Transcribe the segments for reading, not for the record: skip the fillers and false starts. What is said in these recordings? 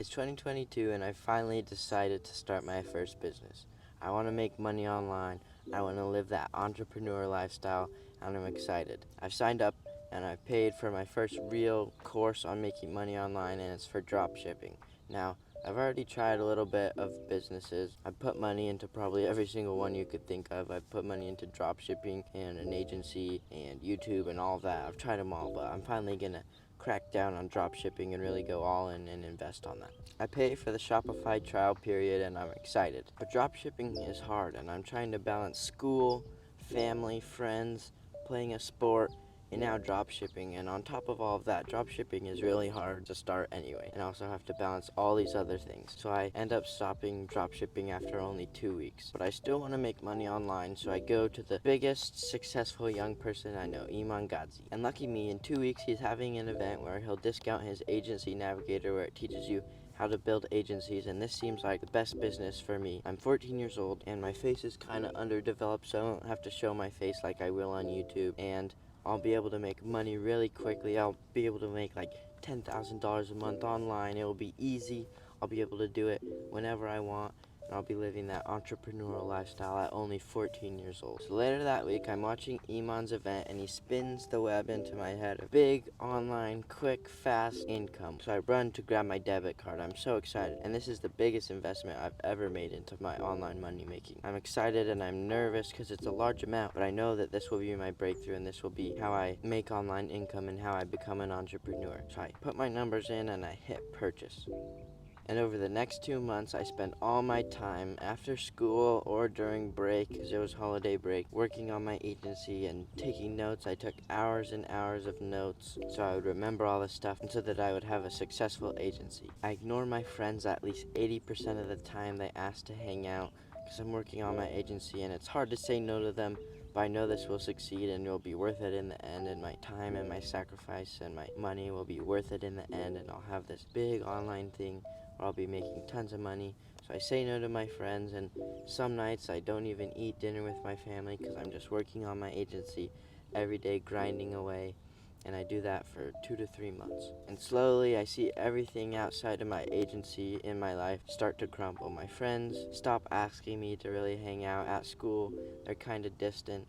It's 2022 and I finally decided to start my first business. I want to make money online. I want to live that entrepreneur lifestyle and I'm excited. I've signed up and I've paid for my first real course on making money online and it's for drop shipping. Now, I've already tried a little bit of businesses. I've put money into probably every single one you could think of. I've put money into drop shipping and an agency and YouTube and all that. I've tried them all, but I'm finally going to crack down on drop shipping and really go all in and invest on that. I pay for the Shopify trial period and I'm excited. But drop shipping is hard and I'm trying to balance school, family, friends, playing a sport, and now drop shipping. And on top of all of that, drop shipping is really hard to start anyway. And I also have to balance all these other things. So I end up stopping drop shipping after only 2 weeks. But I still want to make money online, so I go to the biggest successful young person I know, Iman Gadzi. And lucky me, in 2 weeks he's having an event where he'll discount his agency navigator where it teaches you how to build agencies, and this seems like the best business for me. I'm 14 years old and my face is kind of underdeveloped, so I don't have to show my face like I will on YouTube, and I'll be able to make money really quickly. I'll be able to make like $10,000 a month online. It will be easy. I'll be able to do it whenever I want. And I'll be living that entrepreneurial lifestyle at only 14 years old. So later that week, I'm watching Iman's event and he spins the web into my head of big, online, quick, fast income. So I run to grab my debit card. I'm so excited. And this is the biggest investment I've ever made into my online money making. I'm excited and I'm nervous because it's a large amount, but I know that this will be my breakthrough and this will be how I make online income and how I become an entrepreneur. So I put my numbers in and I hit purchase. And over the next 2 months, I spent all my time after school or during break, because it was holiday break, working on my agency and taking notes. I took hours and hours of notes so I would remember all this stuff and so that I would have a successful agency. I ignore my friends at least 80% of the time they ask to hang out because I'm working on my agency and it's hard to say no to them. But I know this will succeed and it will be worth it in the end, and my time and my sacrifice and my money will be worth it in the end, and I'll have this big online thing where I'll be making tons of money. So I say no to my friends, and some nights I don't even eat dinner with my family because I'm just working on my agency every day, grinding away. And I do that for 2 to 3 months. And slowly I see everything outside of my agency in my life start to crumble. My friends stop asking me to really hang out at school. They're kind of distant.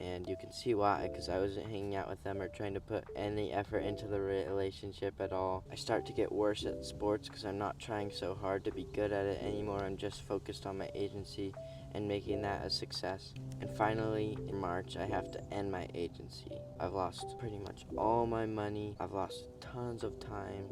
And you can see why, because I wasn't hanging out with them or trying to put any effort into the relationship at all. I start to get worse at sports because I'm not trying so hard to be good at it anymore. I'm just focused on my agency and making that a success. And finally, in March, I have to end my agency. I've lost pretty much all my money. I've lost tons of time.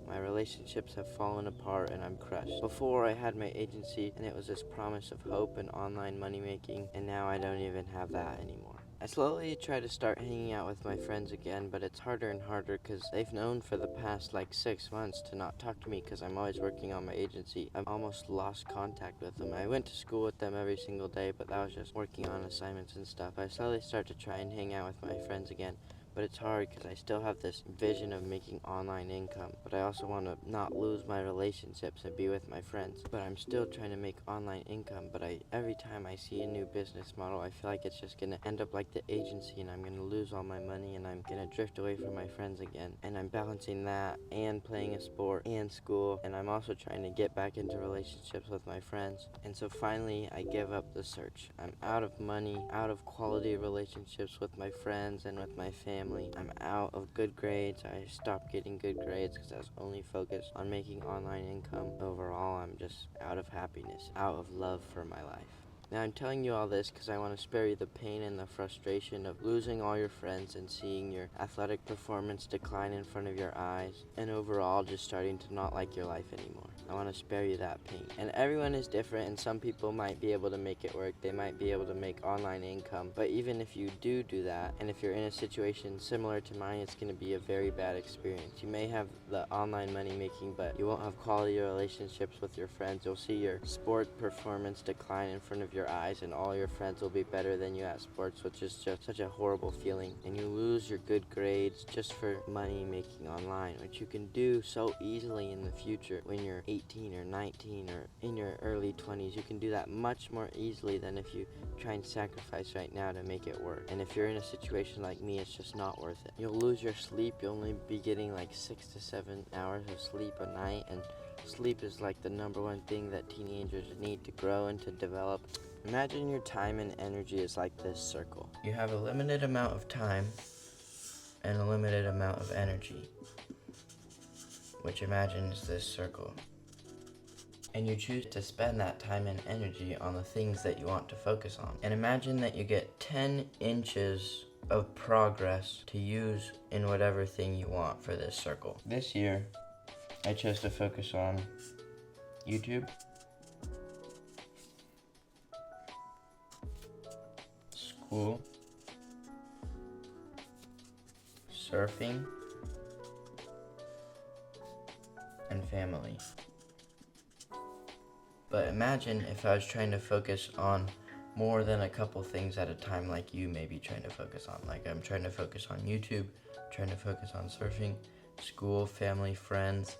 My relationships have fallen apart and I'm crushed. Before, I had my agency and it was this promise of hope and online money making, and now I don't even have that anymore. I slowly try to start hanging out with my friends again, but it's harder and harder because they've known for the past like 6 months to not talk to me because I'm always working on my agency. I've almost lost contact with them. I went to school with them every single day, but that was just working on assignments and stuff. I slowly start to try and hang out with my friends again, but it's hard because I still have this vision of making online income, but I also want to not lose my relationships and be with my friends. But I'm still trying to make online income, but every time I see a new business model, I feel like it's just going to end up like the agency and I'm going to lose all my money and I'm going to drift away from my friends again. And I'm balancing that and playing a sport and school, and I'm also trying to get back into relationships with my friends. And so finally, I give up the search. I'm out of money, out of quality relationships with my friends and with my family. I'm out of good grades. I stopped getting good grades because I was only focused on making online income. Overall, I'm just out of happiness, out of love for my life. Now I'm telling you all this because I want to spare you the pain and the frustration of losing all your friends and seeing your athletic performance decline in front of your eyes, and overall just starting to not like your life anymore. I want to spare you that pain. And everyone is different, and some people might be able to make it work. They might be able to make online income. But even if you do that, and if you're in a situation similar to mine, it's going to be a very bad experience. You may have the online money making, but you won't have quality relationships with your friends. You'll see your sport performance decline in front of your eyes, and all your friends will be better than you at sports, which is just such a horrible feeling. And you lose your good grades just for money making online, which you can do so easily in the future when you're 18 or 19 or in your early 20s. You can do that much more easily than if you try and sacrifice right now to make it work. And if you're in a situation like me, it's just not worth it. You'll lose your sleep. You'll only be getting like 6 to 7 hours of sleep a night, and Sleep is like the number one thing that teenagers need to grow and to develop. Imagine your time and energy is like this circle. You have a limited amount of time and a limited amount of energy, which imagine is this circle. And you choose to spend that time and energy on the things that you want to focus on. And imagine that you get 10 inches of progress to use in whatever thing you want for this circle. This year, I chose to focus on YouTube, school, surfing, and family. But imagine if I was trying to focus on more than a couple things at a time, like you may be trying to focus on. Like I'm trying to focus on YouTube, trying to focus on surfing, school, family, friends.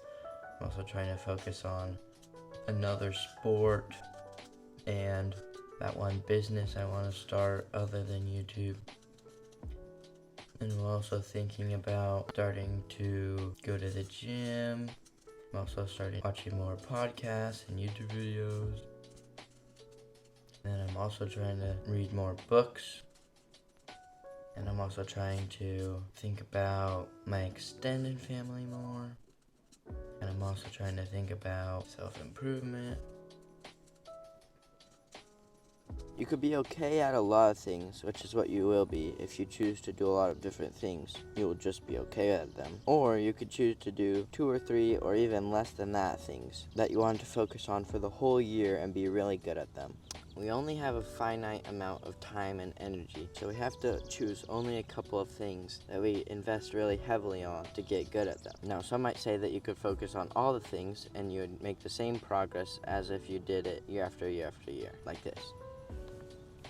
I'm also trying to focus on another sport and that one business I want to start other than YouTube. And I'm also thinking about starting to go to the gym. I'm also starting watching more podcasts and YouTube videos. And I'm also trying to read more books. And I'm also trying to think about my extended family more. And I'm also trying to think about self-improvement. You could be okay at a lot of things, which is what you will be. If you choose to do a lot of different things, you will just be okay at them. Or you could choose to do 2 or 3 or even less than that things that you want to focus on for the whole year and be really good at them. We only have a finite amount of time and energy, so we have to choose only a couple of things that we invest really heavily on to get good at them. Now, some might say that you could focus on all the things and you would make the same progress as if you did it year after year after year, like this.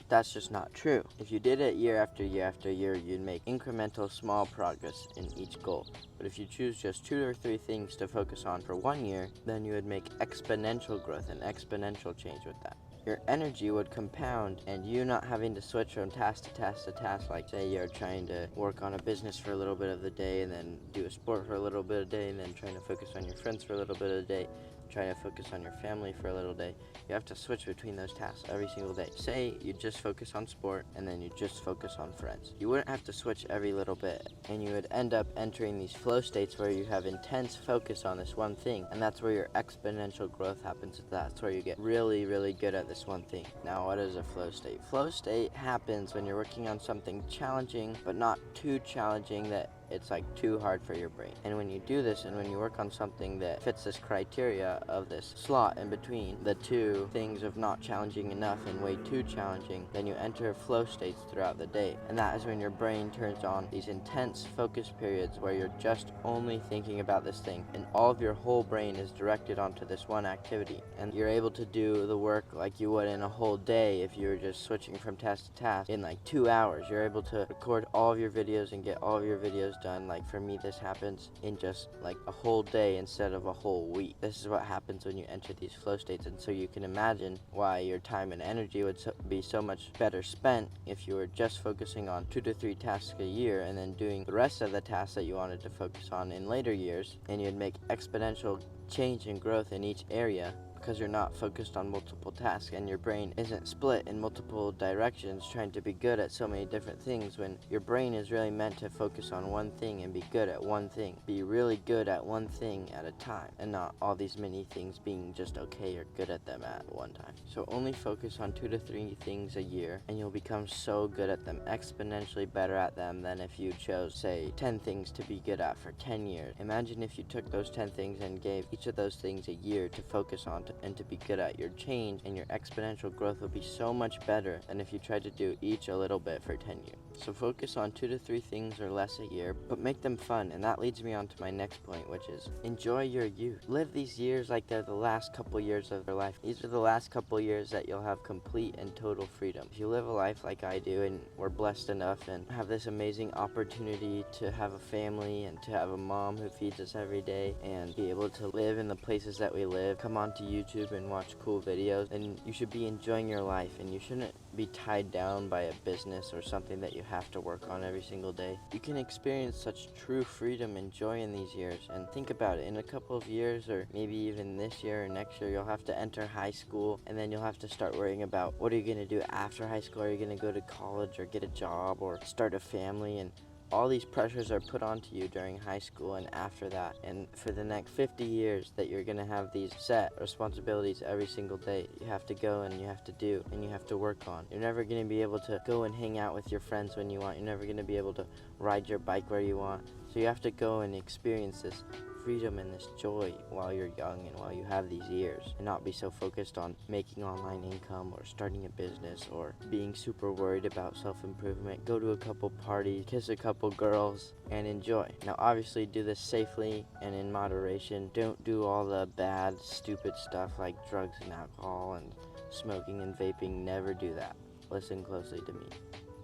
That's just not true. If you did it year after year after year, you'd make incremental small progress in each goal. But if you choose just 2 or 3 things to focus on for 1 year, then you would make exponential growth and exponential change with that. Your energy would compound, and you not having to switch from task to task to task, like say you're trying to work on a business for a little bit of the day and then do a sport for a little bit of the day and then trying to focus on your friends for a little bit of the day, trying to focus on your family for a little day. You have to switch between those tasks every single day. Say you just focus on sport and then you just focus on friends. You wouldn't have to switch every little bit, and you would end up entering these flow states where you have intense focus on this one thing, and that's where your exponential growth happens. That's where you get really, really good at this one thing. Now, what is a flow state? Flow state happens when you're working on something challenging, but not too challenging that it's like too hard for your brain. And when you do this and when you work on something that fits this criteria of this slot in between the two things of not challenging enough and way too challenging, then you enter flow states throughout the day. And that is when your brain turns on these intense focus periods where you're just only thinking about this thing and all of your whole brain is directed onto this one activity. And you're able to do the work like you would in a whole day if you were just switching from task to task in like 2 hours. You're able to record all of your videos and get all of your videos done. Like for me, this happens in just like a whole day instead of a whole week. This is what happens when you enter these flow states, and so you can imagine why your time and energy would be so much better spent if you were just focusing on 2 to 3 tasks a year and then doing the rest of the tasks that you wanted to focus on in later years, and you'd make exponential change and growth in each area because you're not focused on multiple tasks and your brain isn't split in multiple directions trying to be good at so many different things, when your brain is really meant to focus on one thing and be good at one thing. Be really good at one thing at a time and not all these many things being just okay or good at them at one time. So only focus on 2 to 3 things a year and you'll become so good at them, exponentially better at them than if you chose, say, 10 things to be good at for 10 years. Imagine if you took those 10 things and gave each of those things a year to focus on and to be good at. Your change and your exponential growth will be so much better than if you tried to do each a little bit for 10 years. So focus on 2 to 3 things or less a year, but make them fun. And that leads me on to my next point, which is enjoy your youth. Live these years like they're the last couple years of your life. These are the last couple years that you'll have complete and total freedom. If you live a life like I do, and we're blessed enough and have this amazing opportunity to have a family and to have a mom who feeds us every day and be able to live in the places that we live, come onto YouTube YouTube and watch cool videos, then you should be enjoying your life, and you shouldn't be tied down by a business or something that you have to work on every single day. You can experience such true freedom and joy in these years. And think about it, in a couple of years, or maybe even this year or next year, you'll have to enter high school, and then you'll have to start worrying about what are you going to do after high school. Are you going to go to college or get a job or start a family? And all these pressures are put onto you during high school and after that. And for the next 50 years that you're going to have these set responsibilities every single day. You have to go and you have to do and you have to work on. You're never going to be able to go and hang out with your friends when you want. You're never going to be able to ride your bike where you want. So you have to go and experience this freedom and this joy while you're young and while you have these years, and not be so focused on making online income or starting a business or being super worried about self-improvement. Go to a couple parties, kiss a couple girls, and enjoy. Now obviously do this safely and in moderation. Don't do all the bad, stupid stuff like drugs and alcohol and smoking and vaping. Never do that. Listen closely to me.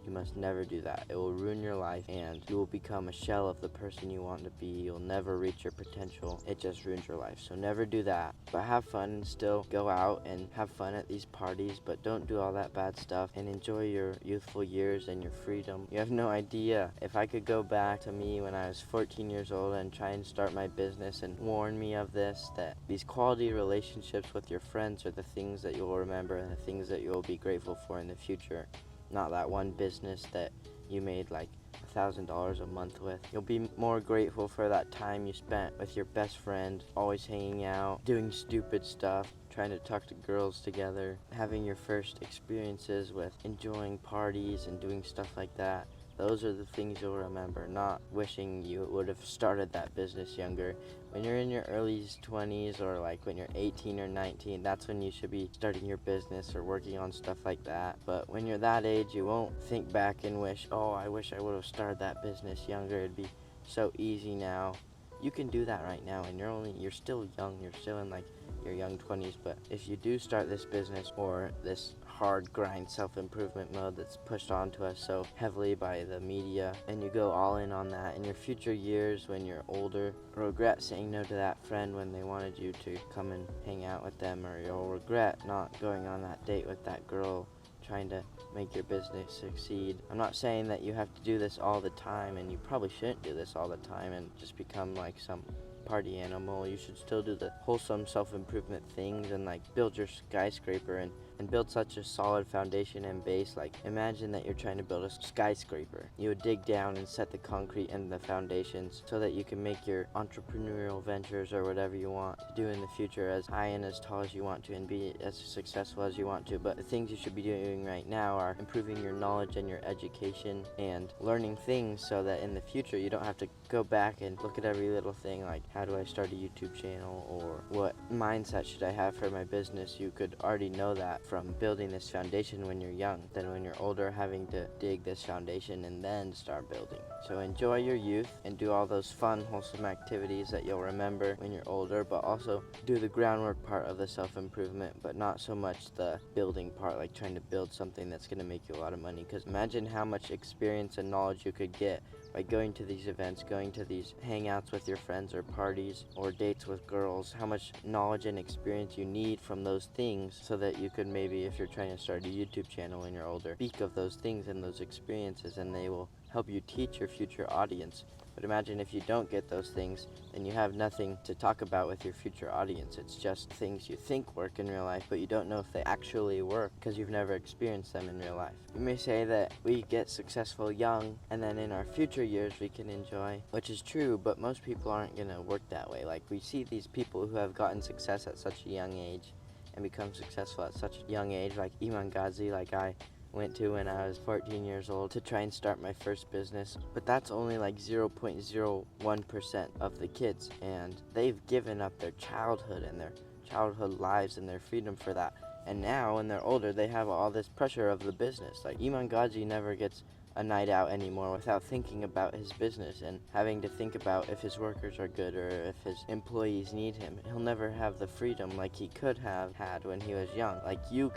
You must never do that. It will ruin your life, and you will become a shell of the person you want to be. You'll never reach your potential. It just ruins your life. So never do that. But have fun and still go out and have fun at these parties, but don't do all that bad stuff, and enjoy your youthful years and your freedom. You have no idea. If I could go back to me when I was 14 years old and try and start my business and warn me of this, that these quality relationships with your friends are the things that you'll remember and the things that you'll be grateful for in the future. Not that one business that you made like $1,000 a month with. You'll be more grateful for that time you spent with your best friend, always hanging out, doing stupid stuff, trying to talk to girls together, having your first experiences with enjoying parties and doing stuff like that. Those are the things you'll remember, not wishing you would have started that business younger. When you're in your early 20s, or like when you're 18 or 19, that's when you should be starting your business or working on stuff like that. But when you're that age, you won't think back and wish, oh, I wish I would have started that business younger. It'd be so easy now. You can do that right now, and you're still young. You're still in like your young 20s. But if you do start this business or this hard grind self-improvement mode that's pushed onto us so heavily by the media, and you go all in on that, in your future years when you're older, regret saying no to that friend when they wanted you to come and hang out with them, or you'll regret not going on that date with that girl trying to make your business succeed. I'm not saying that you have to do this all the time, and you probably shouldn't do this all the time and just become like some party animal. You should still do the wholesome self-improvement things and like build your skyscraper and build such a solid foundation and base. Like imagine that you're trying to build a skyscraper. You would dig down and set the concrete and the foundations so that you can make your entrepreneurial ventures or whatever you want to do in the future as high and as tall as you want to and be as successful as you want to. But the things you should be doing right now are improving your knowledge and your education and learning things so that in the future you don't have to go back and look at every little thing like how do I start a YouTube channel or what mindset should I have for my business. You could already know that from building this foundation when you're young than when you're older, having to dig this foundation and then start building. So enjoy your youth and do all those fun, wholesome activities that you'll remember when you're older, but also do the groundwork part of the self-improvement, but not so much the building part, like trying to build something that's going to make you a lot of money. Because imagine how much experience and knowledge you could get by going to these events, going to these hangouts with your friends or parties or dates with girls, how much knowledge and experience you need from those things so that you could maybe, if you're trying to start a YouTube channel when you're older, speak of those things and those experiences, and they will help you teach your future audience. But imagine if you don't get those things, then you have nothing to talk about with your future audience. It's just things you think work in real life, but you don't know if they actually work because you've never experienced them in real life. You may say that we get successful young, and then in our future years we can enjoy, which is true, but most people aren't going to work that way. Like we see these people who have gotten success at such a young age and become successful at such a young age, like Iman Ghazi, like I went to when I was 14 years old to try and start my first business. But that's only like 0.01% of the kids, and they've given up their childhood and their childhood lives and their freedom for that. And now when they're older, they have all this pressure of the business. Like Iman Ghazi never gets a night out anymore without thinking about his business and having to think about if his workers are good or if his employees need him. He'll never have the freedom like he could have had when he was young. Like you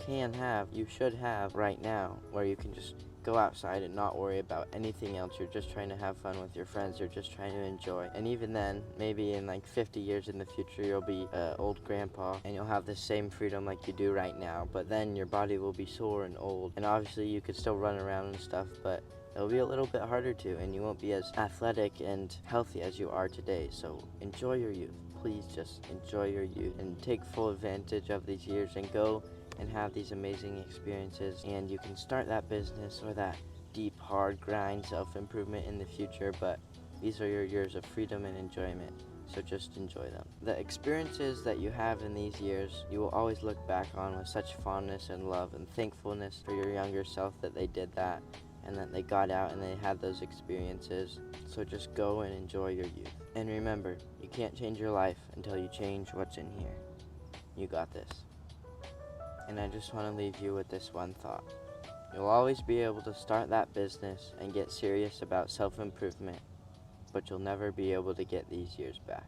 should have right now, where you can just go outside and not worry about anything else. You're just trying to have fun with your friends. You're just trying to enjoy. And even then, maybe in like 50 years in the future, you'll be an old grandpa and you'll have the same freedom like you do right now. But then your body will be sore and old. And obviously you could still run around and stuff, but it'll be a little bit harder to, and you won't be as athletic and healthy as you are today. So enjoy your youth. Please just enjoy your youth and take full advantage of these years and go and have these amazing experiences. And you can start that business or that deep, hard grind self-improvement in the future, but these are your years of freedom and enjoyment. So just enjoy them. The experiences that you have in these years, you will always look back on with such fondness and love and thankfulness for your younger self that they did that and that they got out and they had those experiences. So just go and enjoy your youth. And remember, you can't change your life until you change what's in here. You got this. And I just want to leave you with this one thought. You'll always be able to start that business and get serious about self-improvement, but you'll never be able to get these years back.